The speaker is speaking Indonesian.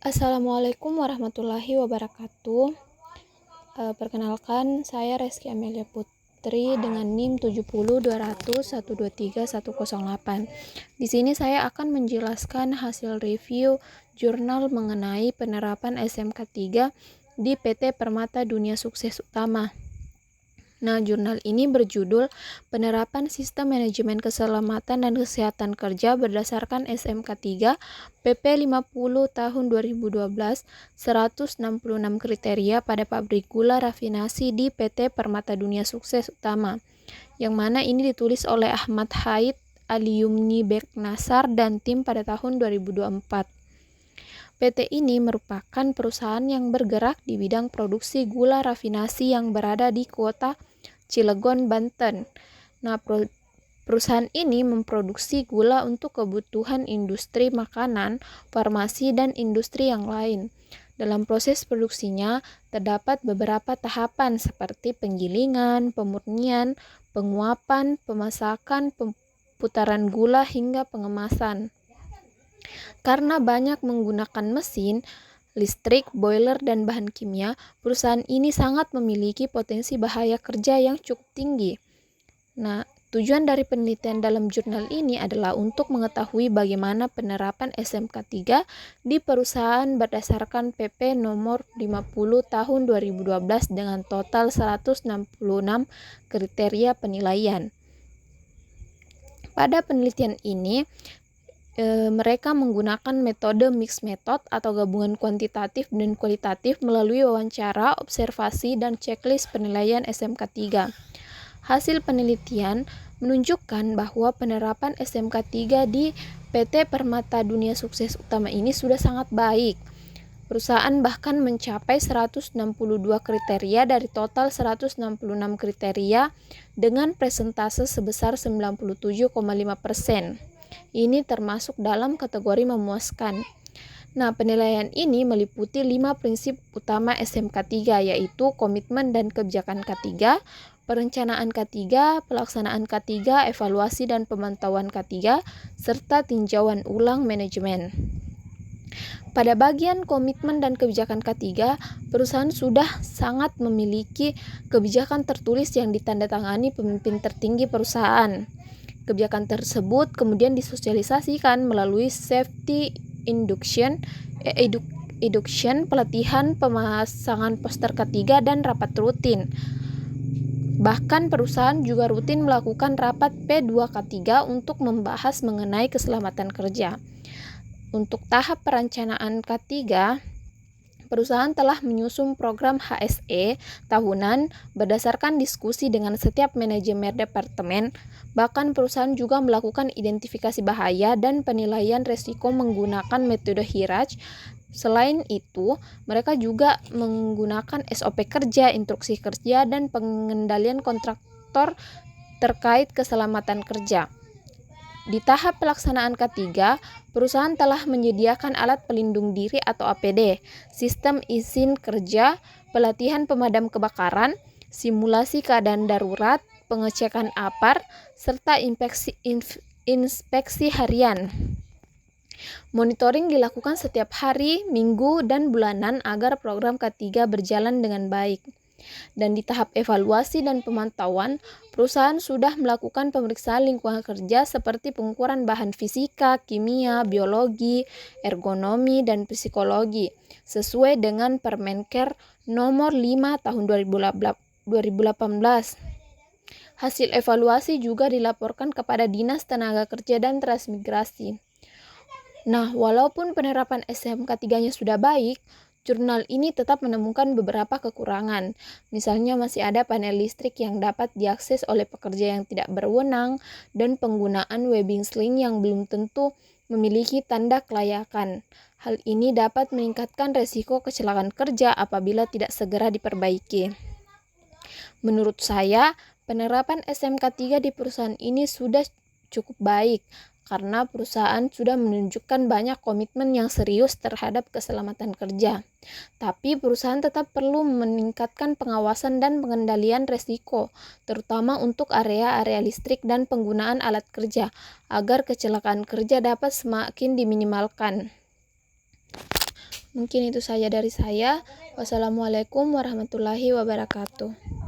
Assalamualaikum warahmatullahi wabarakatuh. Perkenalkan, saya Reski Amelia Putri dengan NIM 702001231008. Di sini saya akan menjelaskan hasil review jurnal mengenai penerapan SMK 3 di PT Permata Dunia Sukses Utama. Nah, jurnal ini berjudul Penerapan Sistem Manajemen Keselamatan dan Kesehatan Kerja berdasarkan SMK 3 PP 50 tahun 2012 166 kriteria pada pabrik gula rafinasi di PT Permata Dunia Sukses Utama, yang mana ini ditulis oleh Ahmad Haid, Aliyumni Bek Nasar, dan tim pada tahun 2024. PT ini merupakan perusahaan yang bergerak di bidang produksi gula rafinasi yang berada di kota Cilegon, Banten. Nah, perusahaan ini memproduksi gula untuk kebutuhan industri makanan, farmasi, dan industri yang lain. Dalam proses produksinya, terdapat beberapa tahapan seperti penggilingan, pemurnian, penguapan, pemasakan, pemutaran gula, hingga pengemasan. Karena banyak menggunakan mesin, listrik, boiler, dan bahan kimia, perusahaan ini sangat memiliki potensi bahaya kerja yang cukup tinggi. Nah, tujuan dari penelitian dalam jurnal ini adalah untuk mengetahui bagaimana penerapan SMK 3 di perusahaan berdasarkan PP nomor 50 tahun 2012 dengan total 166 kriteria penilaian. Pada penelitian ini, mereka menggunakan metode mixed method atau gabungan kuantitatif dan kualitatif melalui wawancara, observasi, dan checklist penilaian SMK 3. Hasil penelitian menunjukkan bahwa penerapan SMK 3 di PT Permata Dunia Sukses Utama ini sudah sangat baik. Perusahaan bahkan mencapai 162 kriteria dari total 166 kriteria dengan persentase sebesar 97,5%. Ini termasuk dalam kategori memuaskan. Nah, penilaian ini meliputi 5 prinsip utama SMK 3, yaitu komitmen dan kebijakan K3, perencanaan K3, pelaksanaan K3, evaluasi dan pemantauan K3, serta tinjauan ulang manajemen. Pada bagian komitmen dan kebijakan K3, perusahaan sudah sangat memiliki kebijakan tertulis yang ditandatangani pemimpin tertinggi perusahaan. Kebijakan tersebut kemudian disosialisasikan melalui safety induction, pelatihan, pemasangan poster K3, dan rapat rutin. Bahkan perusahaan juga rutin melakukan rapat P2K3 untuk membahas mengenai keselamatan kerja. Untuk tahap perencanaan K3, perusahaan telah menyusun program HSE tahunan berdasarkan diskusi dengan setiap manajemen departemen. Bahkan perusahaan juga melakukan identifikasi bahaya dan penilaian risiko menggunakan metode Hirach. Selain itu, mereka juga menggunakan SOP kerja, instruksi kerja, dan pengendalian kontraktor terkait keselamatan kerja. Di tahap pelaksanaan K3, perusahaan telah menyediakan alat pelindung diri atau APD, sistem izin kerja, pelatihan pemadam kebakaran, simulasi keadaan darurat, pengecekan APAR, serta inspeksi harian. Monitoring dilakukan setiap hari, minggu, dan bulanan agar program K3 berjalan dengan baik. Dan di tahap evaluasi dan pemantauan, perusahaan sudah melakukan pemeriksaan lingkungan kerja seperti pengukuran bahan fisika, kimia, biologi, ergonomi, dan psikologi sesuai dengan Permenker nomor 5 tahun 2018. Hasil evaluasi juga dilaporkan kepada Dinas Tenaga Kerja dan Transmigrasi. Nah, walaupun penerapan SMK 3-nya sudah baik, jurnal ini tetap menemukan beberapa kekurangan. Misalnya masih ada panel listrik yang dapat diakses oleh pekerja yang tidak berwenang dan penggunaan webbing sling yang belum tentu memiliki tanda kelayakan. Hal ini dapat meningkatkan resiko kecelakaan kerja apabila tidak segera diperbaiki. Menurut saya, penerapan SMK 3 di perusahaan ini sudah cukup baik karena perusahaan sudah menunjukkan banyak komitmen yang serius terhadap keselamatan kerja. Tapi perusahaan tetap perlu meningkatkan pengawasan dan pengendalian risiko, terutama untuk area-area listrik dan penggunaan alat kerja, agar kecelakaan kerja dapat semakin diminimalkan. Mungkin itu saja dari saya. Wassalamualaikum warahmatullahi wabarakatuh.